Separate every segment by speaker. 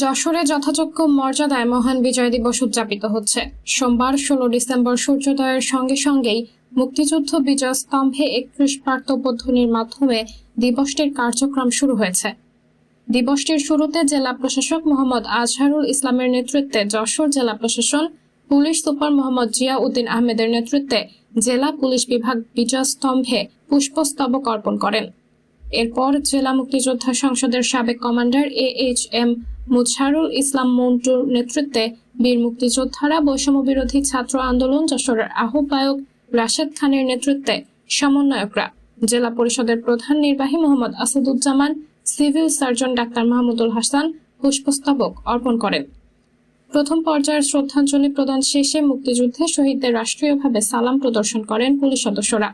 Speaker 1: যশোরে যথাযোগ্য মর্যাদায় মহান বিজয় দিবস উদযাপিত হচ্ছে। সোমবার 16 ডিসেম্বর সূর্যোদয়ের সঙ্গে সঙ্গেই মুক্তিযুদ্ধ বিজয় স্তম্ভে 31 বার্তবধ্বনির মাধ্যমে দিবসটির কার্যক্রম শুরু হয়েছে। দিবসটির শুরুতে জেলা প্রশাসক মোহাম্মদ আজহারুল ইসলামের নেতৃত্বে যশোর জেলা প্রশাসন, পুলিশ সুপার মোহাম্মদ জিয়া উদ্দিন আহমেদের নেতৃত্বে জেলা পুলিশ বিভাগ বিজয় স্তম্ভে পুষ্পস্তবক অর্পণ করেন। এরপর জেলা মুক্তিযোদ্ধা সংসদের সাবেক কমান্ডার AHM মুছারুল ইসলাম মন্টুর নেতৃত্বে বীর মুক্তিযোদ্ধারা, বৈষম্য বিরোধী ছাত্র আন্দোলন যশোরের আহ্বায়ক রাশেদ খানের নেতৃত্বে সমন্বয়করা, জেলা পরিষদের প্রধান নির্বাহী Mohammad Asaduzzaman, civil surgeon doctor Mahmudul Hasan পুষ্পস্তবক অর্পণ করেন। প্রথম পর্যায়ের শ্রদ্ধাঞ্জলি প্রদান শেষে মুক্তিযুদ্ধে শহীদদের রাষ্ট্রীয়ভাবে সালাম প্রদর্শন করেন পুলিশ সদস্যরা।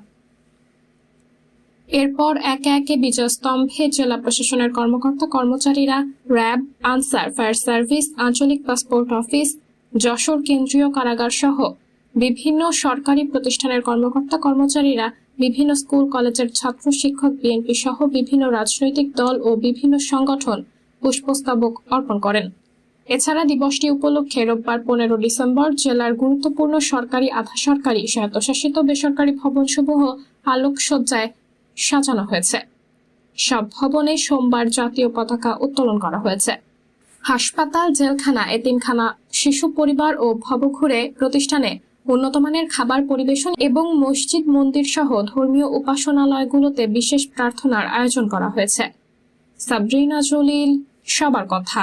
Speaker 1: এরপর একে একে বিজয় স্তম্ভে জেলা প্রশাসনের কর্মকর্তা কর্মচারীরা, র্যাব, আনসার, ফায়ার সার্ভিস, আঞ্চলিক পাসপোর্ট অফিস, যশোর কেন্দ্রীয় কারাগার সহ বিভিন্ন সরকারি প্রতিষ্ঠানের কর্মকর্তা কর্মচারীরা, বিভিন্ন স্কুল কলেজের ছাত্র শিক্ষক, বিএনপি সহ বিভিন্ন রাজনৈতিক দল ও বিভিন্ন সংগঠন পুষ্পস্তবক অর্পণ করেন। এছাড়া দিবসটি উপলক্ষে রোববার 15 ডিসেম্বর জেলার গুরুত্বপূর্ণ সরকারি, আধা সরকারি, স্বায়ত্তশাসিত বেসরকারি ভবনসমূহ আলোকসজ্জায় সাজানো হয়েছে। সব ভবনে সোমবার জাতীয় পতাকা উত্তোলন করা হয়েছে। হাসপাতাল, জেলখানা, এতিমখানা, শিশু পরিবার ও ভবঘুরে প্রতিষ্ঠানে উন্নতমানের খাবার পরিবেশন এবং মসজিদ, মন্দির সহ ধর্মীয় উপাসনালয়গুলোতে বিশেষ প্রার্থনার আয়োজন করা হয়েছে। সাবরিনা জলিল, সবার কথা।